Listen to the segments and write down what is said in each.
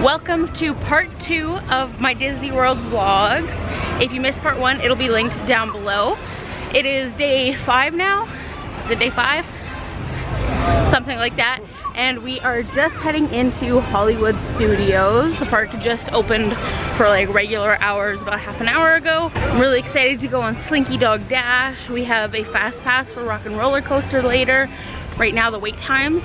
Welcome to part 2 of my Disney World vlogs. If you missed part 1, it'll be linked down below. It is day 5 now. Is it day 5? Something like that. And we are just heading into Hollywood Studios. The park just opened for like regular hours about half an hour ago. I'm really excited to go on Slinky Dog Dash. We have a fast pass for Rock and Roller Coaster later. Right now the wait times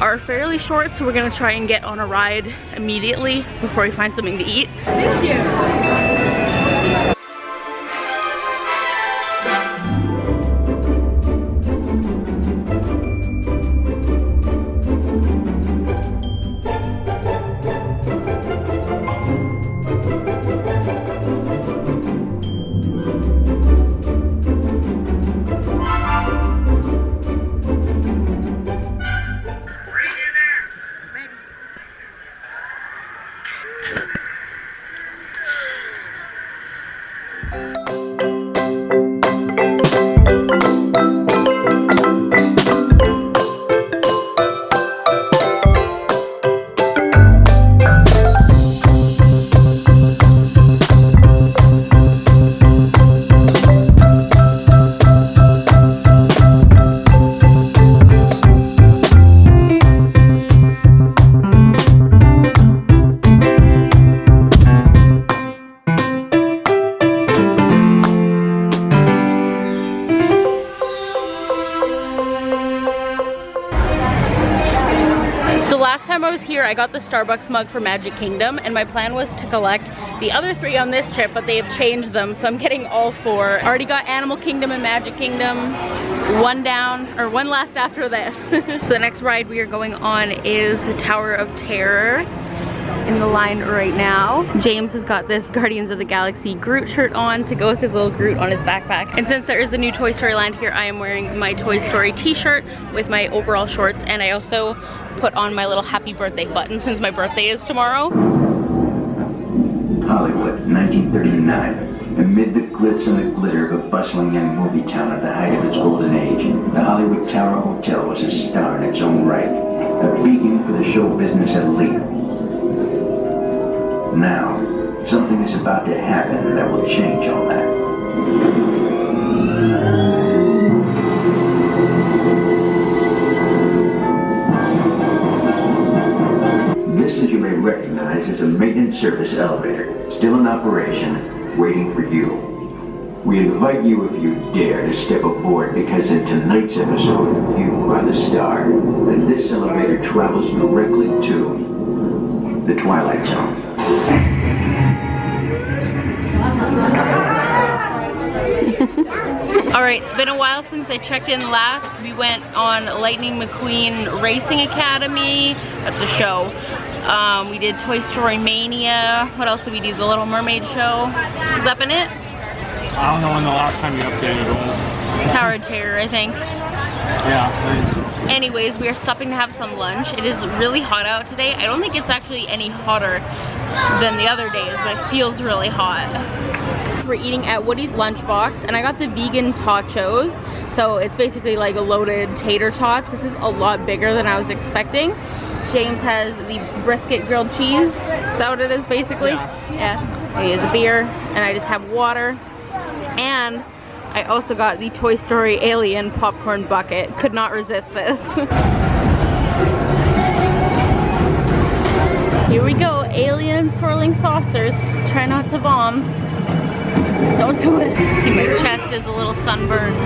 are fairly short, so we're gonna try and get on a ride immediately before we find something to eat. Thank you. I got the Starbucks mug for Magic Kingdom, and my plan was to collect the other 3 on this trip, but they have changed them, so I'm getting all 4. Already got Animal Kingdom and Magic Kingdom. 1 down, or 1 left after this. So the next ride we are going on is the Tower of Terror. In the line right now. James has got this Guardians of the Galaxy Groot shirt on to go with his little Groot on his backpack. And since there is the new Toy Story land here, I am wearing my Toy Story t-shirt with my overall shorts, and I also put on my little happy birthday button since my birthday is tomorrow. Hollywood, 1939. Amid the glitz and the glitter of a bustling young movie town at the height of its golden age, the Hollywood Tower Hotel was a star in its own right, a beacon for the show business elite. Now, something is about to happen that will change all that. This, as you may recognize, is a maintenance service elevator, still in operation, waiting for you. We invite you, if you dare, to step aboard, because in tonight's episode, you are the star, and this elevator travels directly to the Twilight Zone. Alright, it's been a while since I checked in last. We went on Lightning McQueen Racing Academy. That's a show. We did Toy Story Mania. What else did we do? The Little Mermaid show. Has that been it? I don't know when the last time you updated it was. Tower of Terror, I think. Yeah. Anyways, we are stopping to have some lunch. It is really hot out today. I don't think it's actually any hotter than the other days, but it feels really hot. We're eating at Woody's Lunchbox, and I got the vegan tachos. So it's basically like a loaded tater tots. This is a lot bigger than I was expecting. James has the brisket grilled cheese. Is that what it is, basically? Yeah. He has a beer, and I just have water. And I also got the Toy Story Alien popcorn bucket. Could not resist this. Here we go, alien swirling saucers. Try not to vom. Don't do it. See, my chest is a little sunburned.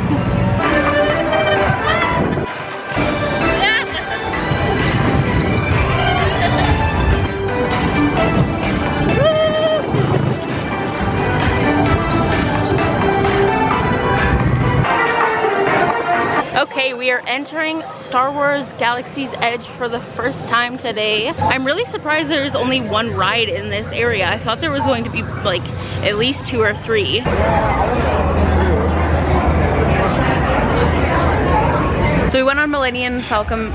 Okay, we are entering Star Wars Galaxy's Edge for the first time today. I'm really surprised there's only 1 ride in this area. I thought there was going to be like at least 2 or 3. So we went on Millennium Falcon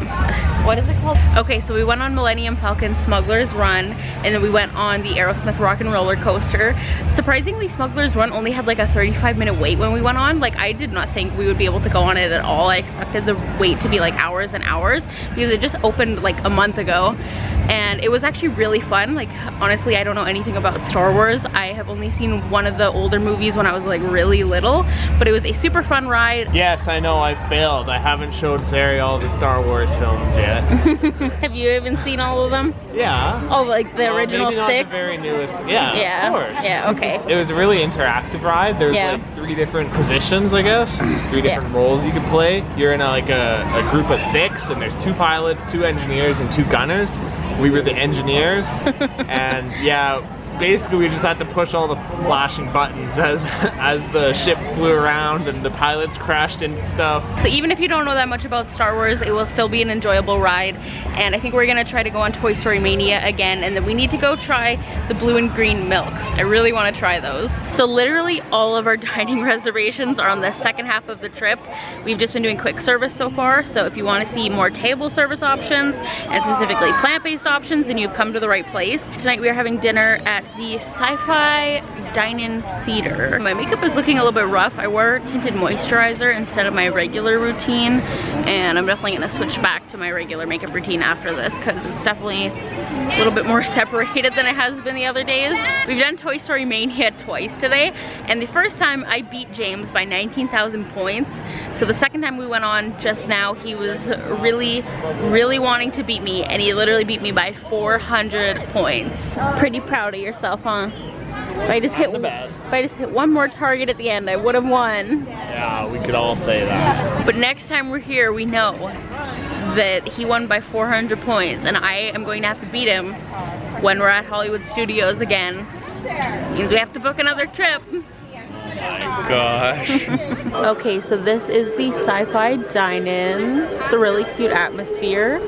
what is it called? Okay, so we went on Millennium Falcon Smuggler's Run, and then we went on the Aerosmith Rock and Roller Coaster. Surprisingly, Smuggler's Run only had like a 35-minute wait when we went on. Like, I did not think we would be able to go on it at all. I expected the wait to be like hours and hours because it just opened like a month ago, and it was actually really fun. Like, honestly, I don't know anything about Star Wars. I have only seen one of the older movies when I was like really little, but it was a super fun ride. Yes, I know I failed. I haven't showed Sari all the Star Wars films yet. Have you even seen all of them? Yeah. Oh, like the original maybe not 6? the very newest. Yeah, of course. Yeah, okay. It was a really interactive ride. There's like 3 different positions, I guess. 3 different roles you could play. You're in a group of 6, and there's 2 pilots, 2 engineers, and 2 gunners. We were the engineers, and yeah, basically we just had to push all the flashing buttons as the ship flew around and the pilots crashed into stuff. So even if you don't know that much about Star Wars, it will still be an enjoyable ride, and I think we're gonna try to go on Toy Story Mania again, and then we need to go try the blue and green milks. I really want to try those. So literally all of our dining reservations are on the second half of the trip. We've just been doing quick service so far, so if you want to see more table service options and specifically plant-based options, then you've come to the right place. Tonight we are having dinner at the Sci-Fi Dine-In Theater. My makeup is looking a little bit rough. I wore tinted moisturizer instead of my regular routine, and I'm definitely gonna switch back to my regular makeup routine after this because it's definitely a little bit more separated than it has been the other days. We've done Toy Story Mania twice today, and the first time I beat James by 19,000 points. So the second time we went on just now, he was really wanting to beat me, and he literally beat me by 400 points. Pretty proud of yourself, huh? If I just hit one more target at the end, I would have won. Yeah, we could all say that. But next time we're here, we know that he won by 400 points, and I am going to have to beat him when we're at Hollywood Studios again. Means we have to book another trip. My gosh. Okay, so this is the Sci-Fi Dine-In. It's a really cute atmosphere.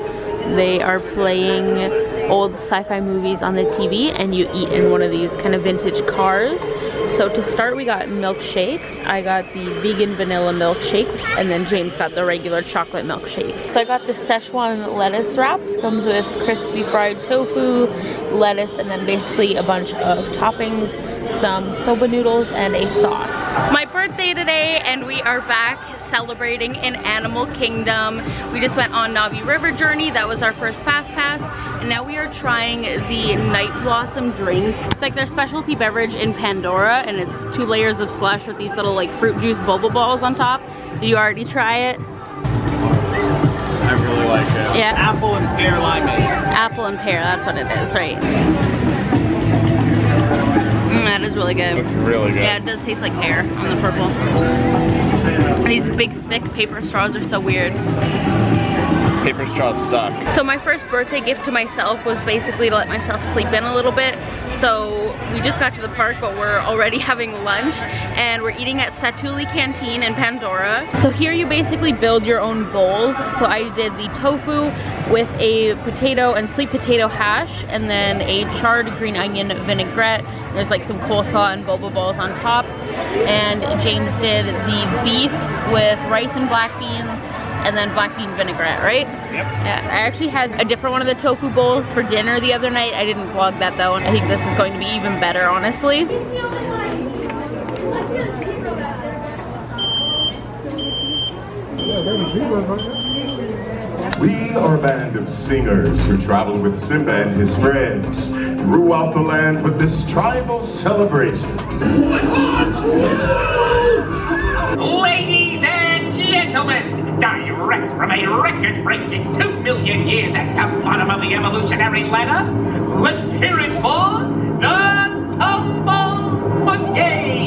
They are playing old sci-fi movies on the TV, and you eat in one of these kind of vintage cars. So to start, we got milkshakes. I got the vegan vanilla milkshake, and then James got the regular chocolate milkshake. So I got the Szechuan lettuce wraps. Comes with crispy fried tofu, lettuce, and then basically a bunch of toppings, some soba noodles, and a sauce. It's my birthday today, and we are back celebrating in Animal Kingdom. We just went on Navi River Journey. That was our first fast pass, and now we are trying the Night Blossom drink. It's like their specialty beverage in Pandora, and it's 2 layers of slush with these little like fruit juice boba balls on top. Did you already try it? I really like it. Yeah. Apple and pear limeade. Apple and pear, that's what it is, right? That is really good. That's really good. Yeah, it does taste like pear on the purple. And these big, thick paper straws are so weird. Paper straws suck. So my first birthday gift to myself was basically to let myself sleep in a little bit. So we just got to the park, but we're already having lunch, and we're eating at Satuli Canteen in Pandora. So here you basically build your own bowls. So I did the tofu with a potato and sweet potato hash, and then a charred green onion vinaigrette. There's like some coleslaw and boba balls on top. And James did the beef with rice and black beans, and then black bean vinaigrette, right? Yep. Yeah, I actually had a different one of the tofu bowls for dinner the other night. I didn't vlog that though, and I think this is going to be even better, honestly. We are a band of singers who travel with Simba and his friends throughout the land with this tribal celebration. Ladies and gentlemen, direct from a record-breaking 2 million years at the bottom of the evolutionary ladder, let's hear it for the Tumble Monkey!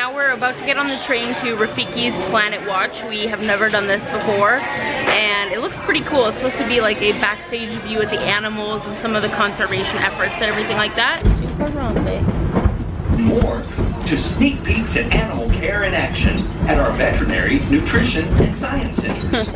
now we're about to get on the train to Rafiki's Planet Watch. We have never done this before, and it looks pretty cool. It's supposed to be like a backstage view with the animals and some of the conservation efforts and everything like that. More to sneak peeks at animal care in action at our veterinary, nutrition, and science centers.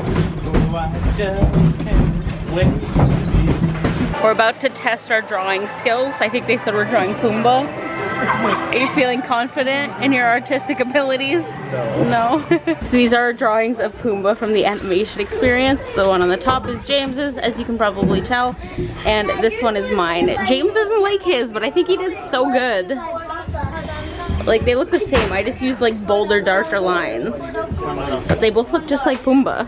We're about to test our drawing skills. I think they said we're drawing Pumbaa. Are you feeling confident in your artistic abilities? No. So these are drawings of Pumbaa from the animation experience. The one on the top is James's, as you can probably tell, and this one is mine. James doesn't like his, but I think he did so good. Like, they look the same. I just used like bolder, darker lines, but they both look just like Pumbaa.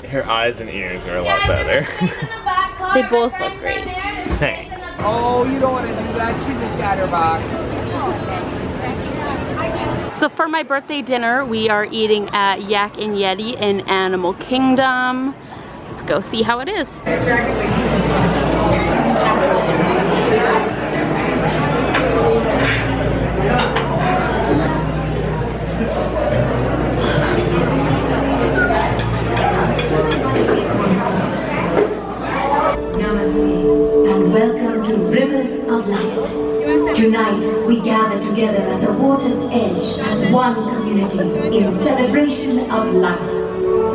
Her eyes and ears are a lot better. They both look great. Thanks. Oh, you don't want to do that. She's a chatterbox. So for my birthday dinner, we are eating at Yak and Yeti in Animal Kingdom. Let's go see how it is. And welcome to Rivers of Light. Tonight, we gather together at the water's edge as one community in celebration of life.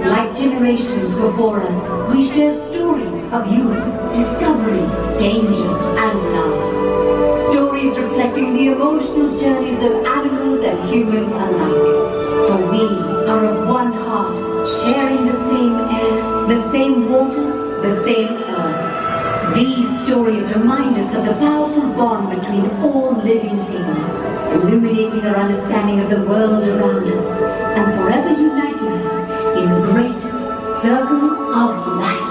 Like generations before us, we share stories of youth, discovery, danger, and love. Stories reflecting the emotional journeys of animals and humans alike. For we are of one heart, sharing the same air, the same water, the same earth. These stories remind us of the powerful bond between all living things, illuminating our understanding of the world around us, and forever uniting us in the great circle of life.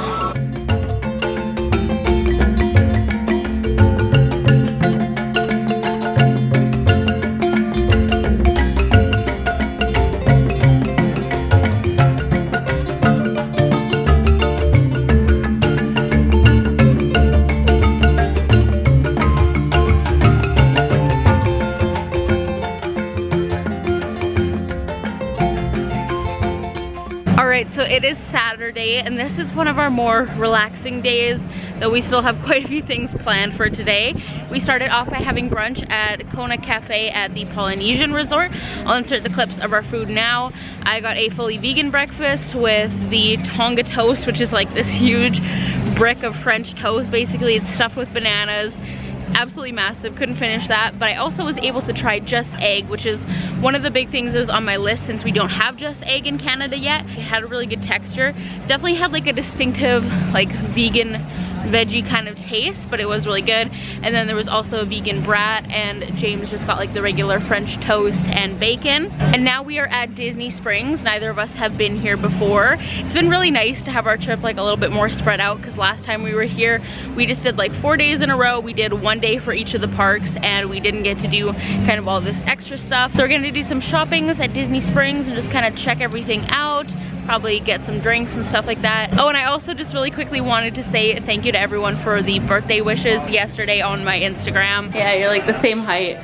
So it is Saturday, and this is one of our more relaxing days, though we still have quite a few things planned for today. We started off by having brunch at Kona Cafe at the Polynesian Resort. I'll insert the clips of our food now. I got a fully vegan breakfast with the Tonga toast, which is like this huge brick of French toast. Basically, it's stuffed with bananas. Absolutely massive, couldn't finish that. But I also was able to try Just Egg, which is one of the big things that was on my list since we don't have Just Egg in Canada yet. It had a really good texture. Definitely had like a distinctive like vegan veggie kind of taste, but it was really good. And then there was also a vegan brat, and James just got like the regular French toast and bacon. And now we are at Disney Springs. Neither of us have been here before. It's been really nice to have our trip like a little bit more spread out, because last time we were here we just did like 4 days in a row. We did 1 day for each of the parks, and we didn't get to do kind of all this extra stuff. So we're gonna do some shoppings at Disney Springs and just kind of check everything out, probably get some drinks and stuff like that. Oh, and I also just really quickly wanted to say thank you to everyone for the birthday wishes yesterday on my Instagram. Yeah, you're like the same height.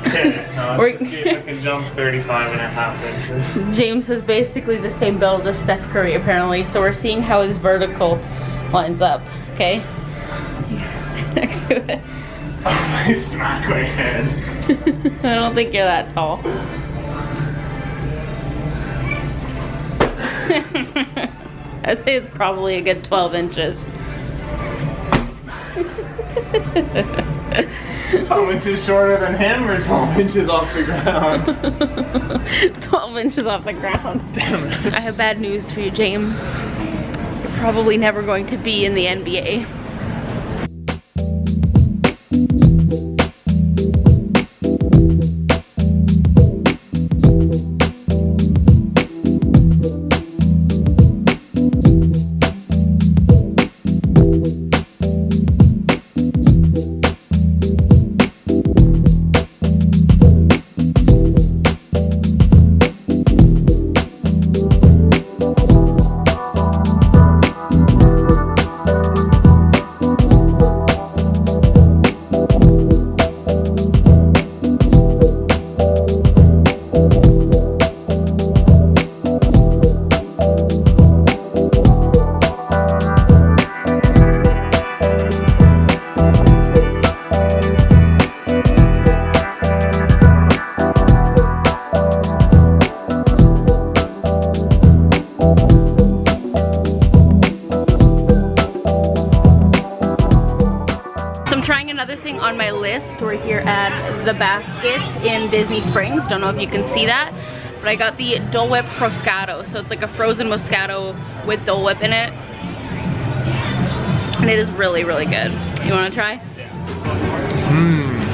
Okay, now let's see if I can jump 35.5 inches. James is basically the same build as Steph Curry apparently, so we're seeing how his vertical lines up, okay? You gotta stand next to it. I smack my head. I don't think you're that tall. I'd say it's probably a good 12 inches. 12 inches shorter than him, or 12 inches off the ground? 12 inches off the ground. Damn it. I have bad news for you, James. You're probably never going to be in the NBA. trying another thing on my list. We're here at the Basket in Disney Springs. Don't know if you can see that, but I got the Dole Whip Froscato. So it's like a frozen Moscato with Dole Whip in it. And it is really, really good. You wanna try?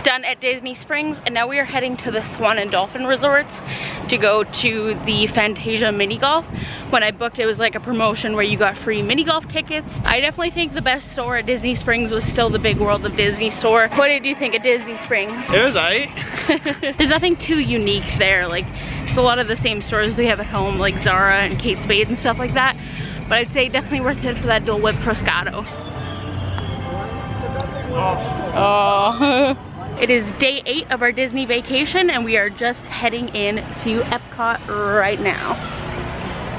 Done at Disney Springs, and now we are heading to the Swan and Dolphin Resorts to go to the Fantasia mini golf. When I booked, it was like a promotion where you got free mini golf tickets. I definitely think the best store at Disney Springs was still the Big World of Disney store. What did you think of Disney Springs? It was aight. There's nothing too unique there. Like, it's a lot of the same stores we have at home, like Zara and Kate Spade and stuff like that. But I'd say definitely worth it for that Dole Whip Froscato. Oh. It is day 8 of our Disney vacation, and we are just heading in to Epcot right now.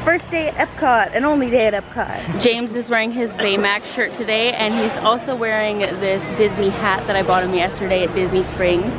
First day at Epcot and only day at Epcot. James is wearing his Baymax shirt today, and he's also wearing this Disney hat that I bought him yesterday at Disney Springs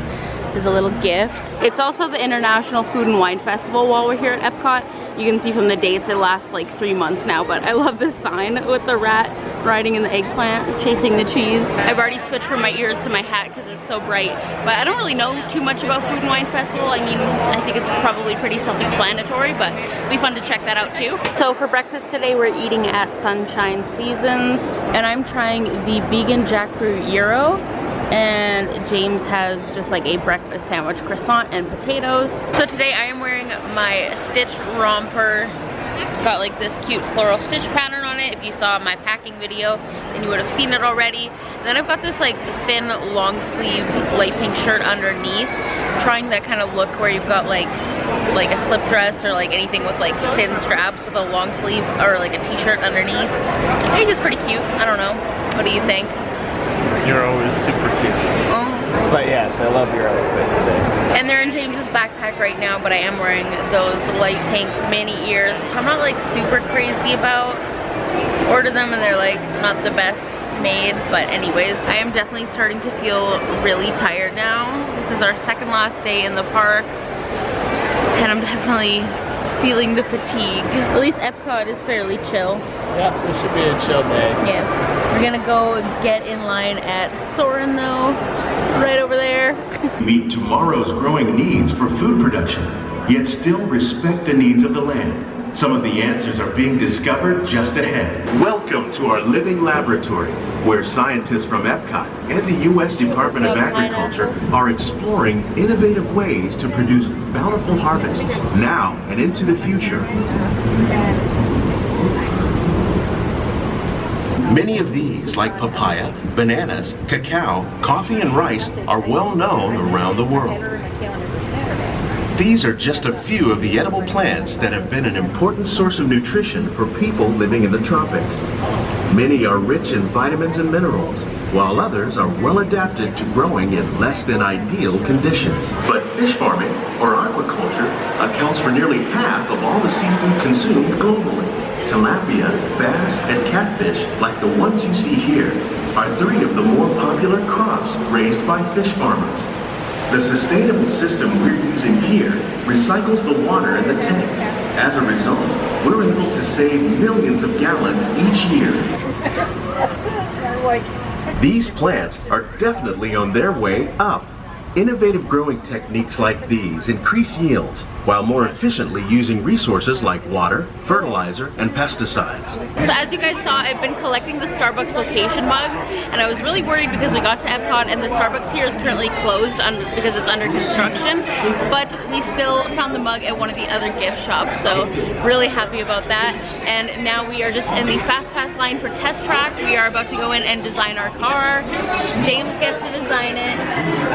as a little gift. It's also the International Food and Wine Festival while we're here at Epcot. You can see from the dates it lasts like 3 months now, but I love this sign with the rat riding in the eggplant, chasing the cheese. I've already switched from my ears to my hat because it's so bright, but I don't really know too much about Food and Wine Festival. I mean, I think it's probably pretty self-explanatory, but it'll be fun to check that out too. So for breakfast today, we're eating at Sunshine Seasons, and I'm trying the vegan jackfruit gyro. And James has just like a breakfast sandwich, croissant and potatoes. So today I am wearing my Stitch romper. It's got like this cute floral stitch pattern on it. If you saw my packing video, then you would have seen it already. And then I've got this like thin long sleeve light pink shirt underneath. I'm trying that kind of look where you've got like a slip dress or like anything with like thin straps with a long sleeve or like a t-shirt underneath. I think it's pretty cute. I don't know. What do you think? You're always super cute. But yes, I love your outfit today. And they're in James's backpack right now, but I am wearing those light pink mini ears, which I'm not like super crazy about. Ordered them and they're like not the best made, but anyways, I am definitely starting to feel really tired now. This is our second last day in the parks, and I'm definitely feeling the fatigue. At least Epcot is fairly chill. Yeah, it should be a chill day. Yeah. We're gonna go get in line at Soarin' though, right over there. Meet tomorrow's growing needs for food production, yet still respect the needs of the land. Some of the answers are being discovered just ahead. Welcome to our living laboratories, where scientists from Epcot and the U.S. Department of Agriculture are exploring innovative ways to produce bountiful harvests now and into the future. Many of these, like papaya, bananas, cacao, coffee, and rice, are well known around the world. These are just a few of the edible plants that have been an important source of nutrition for people living in the tropics. Many are rich in vitamins and minerals, while others are well adapted to growing in less than ideal conditions. But fish farming, or aquaculture, accounts for nearly half of all the seafood consumed globally. Tilapia, bass, and catfish, like the ones you see here, are 3 of the more popular crops raised by fish farmers. The sustainable system we're using here recycles the water in the tanks. As a result, we're able to save millions of gallons each year. These plants are definitely on their way up. Innovative growing techniques like these increase yields while more efficiently using resources like water, fertilizer, and pesticides. So as you guys saw, I've been collecting the Starbucks location mugs, and I was really worried because we got to Epcot and the Starbucks here is currently closed because it's under construction, but we still found the mug at one of the other gift shops, so really happy about that. And now we are just in the Fast Pass line for test tracks. We are about to go in and design our car. James gets to design it.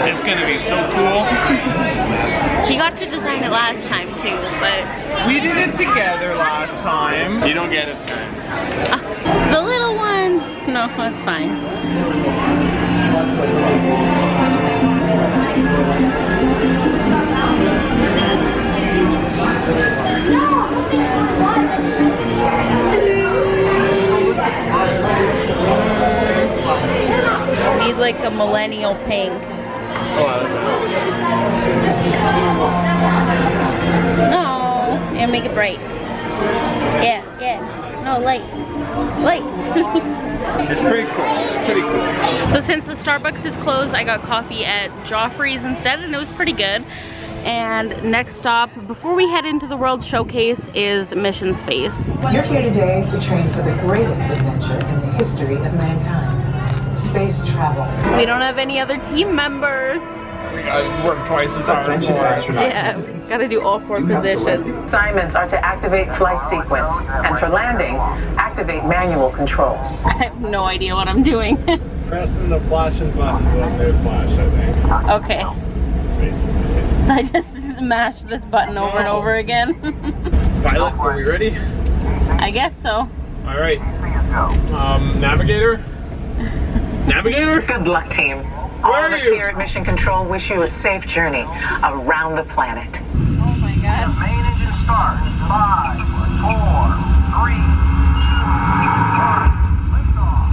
It's gonna be so cool. He got to design it last time too, but we did it together last time. You don't get a turn. The little one. No, that's fine. Need like a millennial pink. No, and make it bright. Yeah, yeah. No, light. Light. It's pretty cool. It's pretty cool. So since the Starbucks is closed, I got coffee at Joffrey's instead, and it was pretty good. And next stop, before we head into the World Showcase, is Mission Space. You're here today to train for the greatest adventure in the history of mankind. Space travel. We don't have any other team members. We gotta work twice as hard. Yeah, gotta do all 4 positions. Assignments are to activate flight sequence, and for landing, activate manual control. I have no idea what I'm doing. Pressing the flashing button when they flash, I think. Okay. Basically. So I just mashed this button over and over again. Pilot, are we ready? I guess so. All right. Navigator? Navigator? Good luck, team. All of us here at Mission Control wish you a safe journey around the planet. Oh my god. Main engine start. 5, 4, 3, 2, 1. Lift off.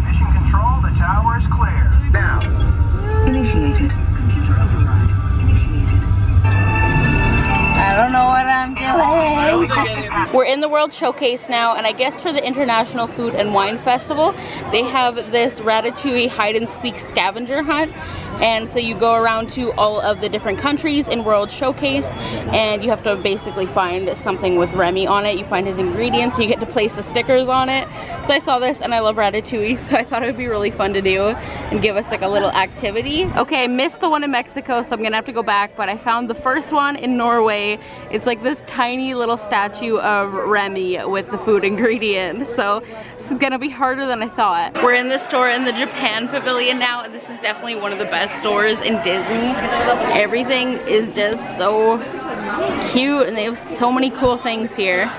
Mission Control, the tower is clear. Now. Initiated. Computer override. Initiated. I don't know what I'm doing. We're in the World Showcase now, and I guess for the International Food and Wine Festival, they have this Ratatouille hide and squeak scavenger hunt. And so you go around to all of the different countries in World Showcase, and you have to basically find something with Remy on it. You find his ingredients, you get to place the stickers on it. So I saw this and I love Ratatouille, so I thought it would be really fun to do and give us like a little activity. Okay, I missed the one in Mexico, so I'm gonna have to go back, but I found the first one in Norway. It's like this tiny little statue of Remy with the food ingredient. So this is gonna be harder than I thought. We're in the store in the Japan Pavilion now, and this is definitely one of the best stores in Disney. Everything is just so cute, and they have so many cool things here.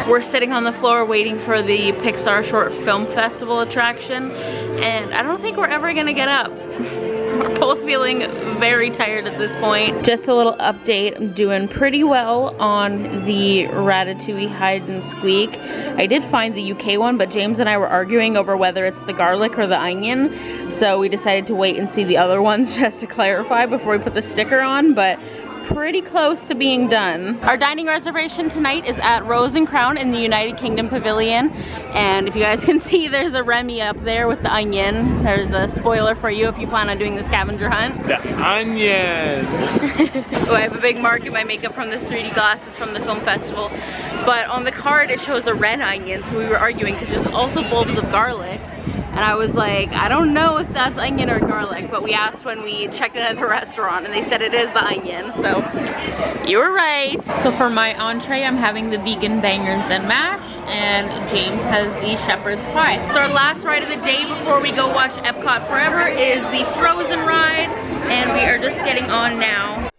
We're sitting on the floor waiting for the Pixar Short Film Festival attraction, and I don't think we're ever gonna get up. We're both feeling very tired at this point. Just a little update, I'm doing pretty well on the Ratatouille hide and squeak. I did find the UK one, but James and I were arguing over whether it's the garlic or the onion, so we decided to wait and see the other ones just to clarify before we put the sticker on, but pretty close to being done. Our dining reservation tonight is at Rose and Crown in the United Kingdom Pavilion, and if you guys can see, there's a Remy up there with the onion. There's a spoiler for you if you plan on doing the scavenger hunt. The onion! Oh, I have a big mark in my makeup from the 3D glasses from the film festival, but on the card it shows a red onion, so we were arguing because there's also bulbs of garlic. And I was like, I don't know if that's onion or garlic, but we asked when we checked it at the restaurant and they said it is the onion, so you were right. So for my entree, I'm having the vegan bangers and mash, and James has the shepherd's pie. So our last ride of the day before we go watch Epcot Forever is the Frozen ride, and we are just getting on now.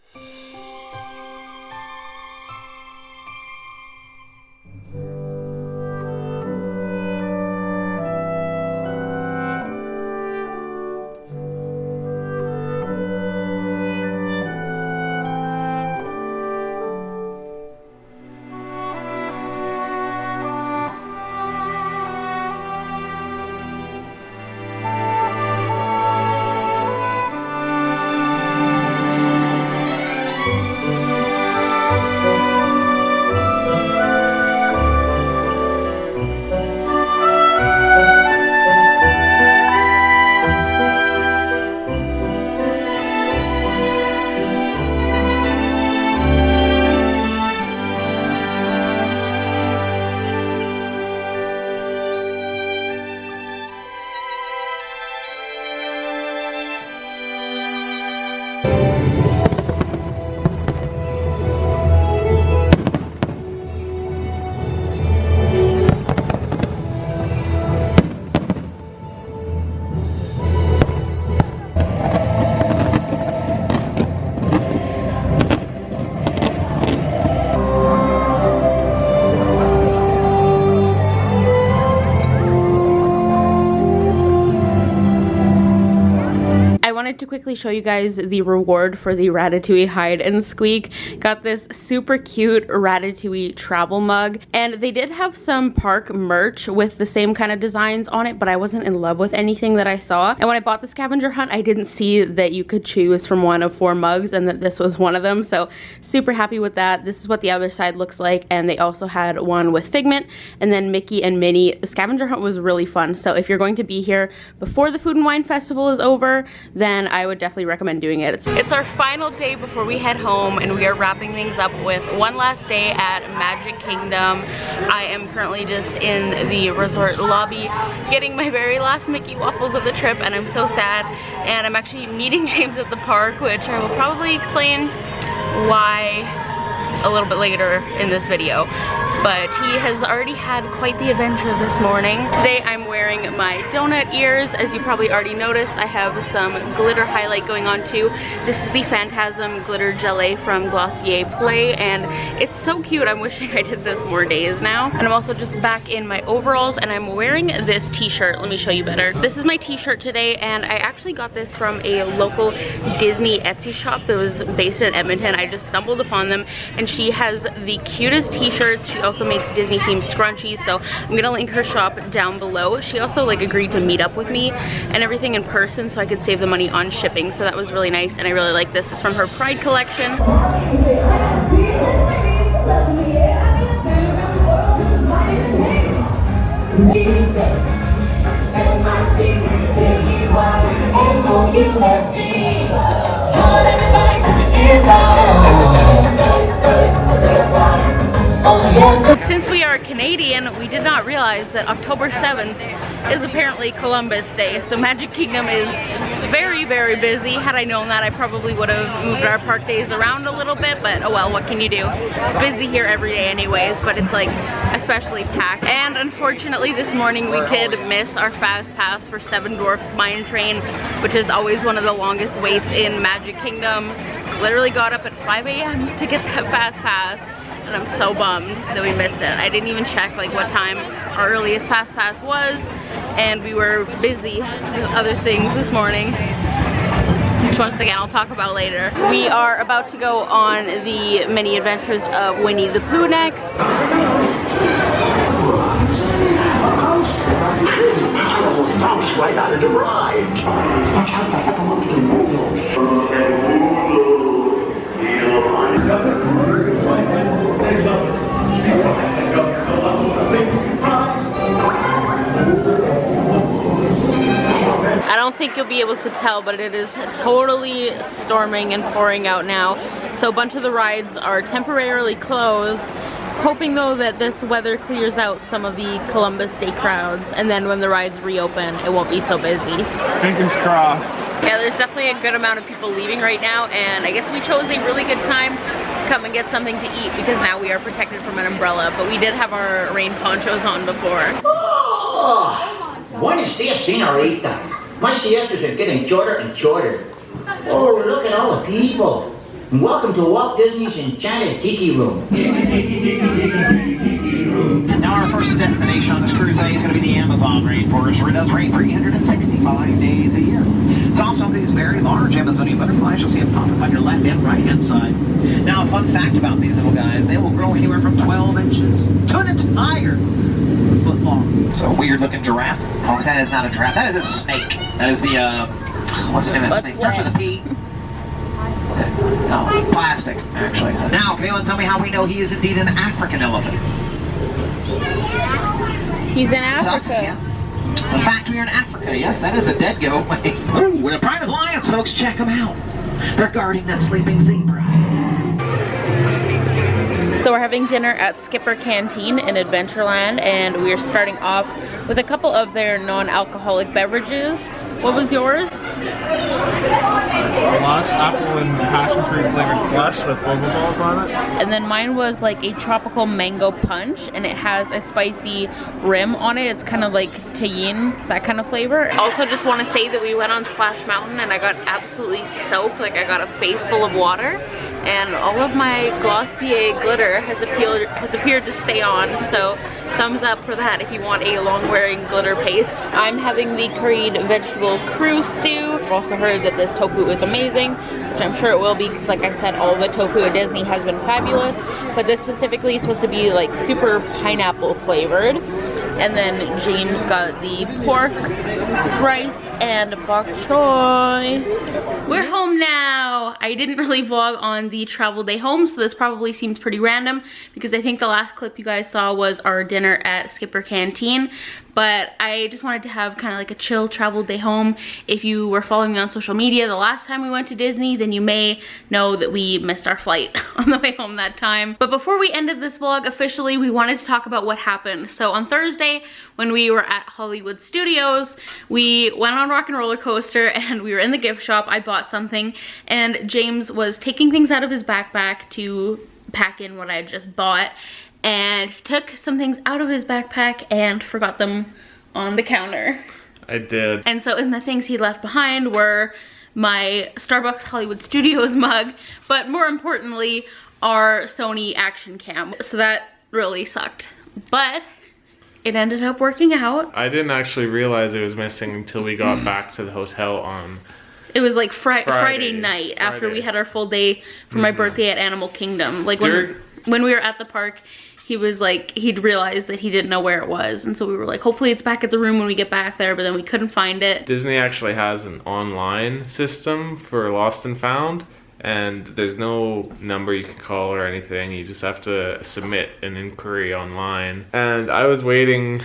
wanted to quickly show you guys the reward for the Ratatouille hide and squeak. Got this super cute Ratatouille travel mug, and they did have some park merch with the same kind of designs on it, but I wasn't in love with anything that I saw. And when I bought the scavenger hunt, I didn't see that you could choose from one of 4 mugs and that this was one of them, so super happy with that. This is what the other side looks like, and they also had one with Figment and then Mickey and Minnie. The scavenger hunt was really fun, so if you're going to be here before the Food and Wine Festival is over, then I would definitely recommend doing it. It's our final day before we head home, and we are wrapping things up with one last day at Magic Kingdom. I am currently just in the resort lobby getting my very last Mickey waffles of the trip, and I'm so sad. And I'm actually meeting James at the park, which I will probably explain why a little bit later in this video. But he has already had quite the adventure this morning. Today I'm wearing my donut ears. As you probably already noticed, I have some glitter highlight going on too. This is the Phantasm Glitter Gelée from Glossier Play, and it's so cute. I'm wishing I did this more days now. And I'm also just back in my overalls, and I'm wearing this t-shirt. Let me show you better. This is my t-shirt today, and I actually got this from a local Disney Etsy shop that was based in Edmonton. I just stumbled upon them, and she has the cutest t-shirts. She also makes Disney themed scrunchies, so I'm gonna link her shop down below. She also like agreed to meet up with me and everything in person so I could save the money on shipping, so that was really nice, and I really like this. It's from her Pride collection. Since we are Canadian, we did not realize that October 7th is apparently Columbus Day, so Magic Kingdom is very, very busy. Had I known that, I probably would have moved our park days around a little bit, but oh well, what can you do? It's busy here every day anyways, but it's like especially packed. And unfortunately this morning we did miss our fast pass for Seven Dwarfs Mine Train, which is always one of the longest waits in Magic Kingdom. Literally got up at 5 a.m. to get that fast pass, and I'm so bummed that we missed it. I didn't even check like what time our earliest fast pass was, and we were busy with other things this morning, which once again I'll talk about later. We are about to go on the mini adventures of Winnie the Pooh next. I almost bounced right out of the ride. Watch out for Heffalumps and Woozles. I don't think you'll be able to tell, but it is totally storming and pouring out now. So a bunch of the rides are temporarily closed, hoping though that this weather clears out some of the Columbus Day crowds, and then when the rides reopen, it won't be so busy. Fingers crossed. Yeah, there's definitely a good amount of people leaving right now, and I guess we chose a really good time to come and get something to eat because now we are protected from an umbrella, but we did have our rain ponchos on before. Oh, when is this in our 8th time? My siestas are getting shorter and shorter. Oh, look at all the people. And welcome to Walt Disney's Enchanted Tiki Room. Now our first destination on this cruise today is going to be the Amazon rainforest, where it does rain 365 days a year. It's also these very large Amazonian butterflies. You'll see them pop up on your left and right hand side. Now a fun fact about these little guys, they will grow anywhere from 12 inches to an entire foot long. So a weird looking giraffe. Oh, that is not a giraffe, that is a snake. That is the, what's the name of that snake? Starts with a P. No, plastic, actually. Now, can anyone tell me how we know he is indeed an African elephant? He's in Africa. Yeah. In fact, we are in Africa. Yes, that is a dead giveaway. Ooh, with a pride of lions, folks, check them out. They're guarding that sleeping zebra. So we're having dinner at Skipper Canteen in Adventureland, and we are starting off with a couple of their non-alcoholic beverages. What was yours? Slush, apple and passion fruit flavored slush with boba balls on it. And then mine was like a tropical mango punch, and it has a spicy rim on it. It's kind of like tajin, that kind of flavor. Also just want to say that we went on Splash Mountain and I got absolutely soaked, like I got a face full of water. and all of my Glossier glitter has appeared to stay on, so thumbs up for that if you want a long-wearing glitter paste. I'm having the curried vegetable crew stew. I've also heard that this tofu is amazing, which I'm sure it will be, because like I said, all the tofu at Disney has been fabulous, but this specifically is supposed to be like super pineapple flavored. And then James got the pork, rice, and bok choy. We're home now. I didn't really vlog on the travel day home, so this probably seems pretty random because I think the last clip you guys saw was our dinner at Skipper Canteen. But I just wanted to have kind of like a chill travel day home. If you were following me on social media the last time we went to Disney, then you may know that we missed our flight on the way home that time. But before we ended this vlog officially, we wanted to talk about what happened. So on Thursday, when we were at Hollywood Studios, we went on Rock and Roller Coaster and we were in the gift shop. I bought something and James was taking things out of his backpack to pack in what I had just bought. And he took some things out of his backpack and forgot them on the counter. I did. And so in the things he left behind were my Starbucks Hollywood Studios mug, but more importantly, our Sony action cam. So that really sucked. But it ended up working out. I didn't actually realize it was missing until we got back to the hotel on... It was like Friday night after we had our full day for my birthday at Animal Kingdom. Like when we were at the park, he was like, he'd realized that he didn't know where it was. And so we were like, hopefully it's back at the room when we get back there, but then we couldn't find it. Disney actually has an online system for Lost and Found, and there's no number you can call or anything. You just have to submit an inquiry online. And I was waiting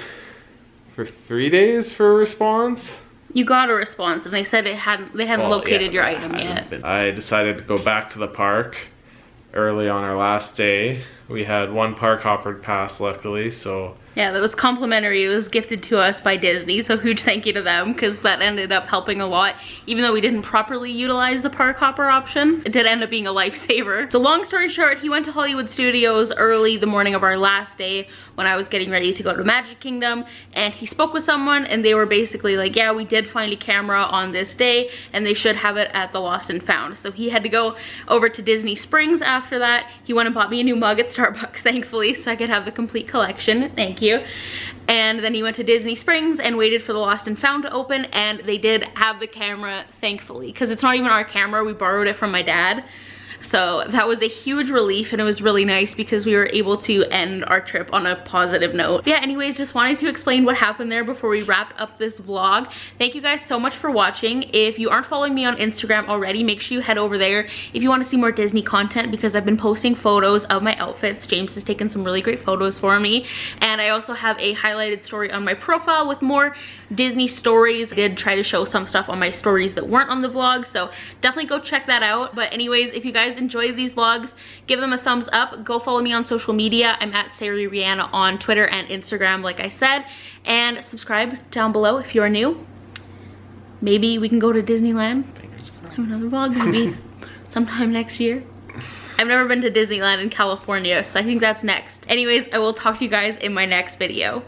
for 3 days for a response. You got a response and they said they hadn't located your item yet. I decided to go back to the park early on our last day. We had one park hopper pass, luckily, so... Yeah, that was complimentary. It was gifted to us by Disney, so huge thank you to them, because that ended up helping a lot. Even though we didn't properly utilize the park hopper option, it did end up being a lifesaver. So long story short, he went to Hollywood Studios early the morning of our last day when I was getting ready to go to Magic Kingdom, and he spoke with someone, and they were basically like, yeah, we did find a camera on this day, and they should have it at the Lost and Found. So he had to go over to Disney Springs after that. He went and bought me a new mug at Starbucks, thankfully, so I could have the complete collection. Thank you. And then he went to Disney Springs and waited for the Lost and Found to open, and they did have the camera, thankfully, because it's not even our camera. We borrowed it from my dad. So that was a huge relief, and it was really nice because we were able to end our trip on a positive note. Yeah, anyways, just wanted to explain what happened there before we wrapped up this vlog. Thank you guys so much for watching. If you aren't following me on Instagram already, make sure you head over there if you want to see more Disney content, because I've been posting photos of my outfits. James has taken some really great photos for me, and I also have a highlighted story on my profile with more Disney stories. I did try to show some stuff on my stories that weren't on the vlog, so definitely go check that out. But anyways, if you guys enjoy these vlogs, give them a thumbs up. Go follow me on social media. I'm at SariReanna on Twitter and Instagram, like I said, and subscribe down below if you are new. Maybe we can go to Disneyland, have another vlog maybe sometime next year. I've never been to Disneyland in California, so I think that's next. Anyways, I will talk to you guys in my next video.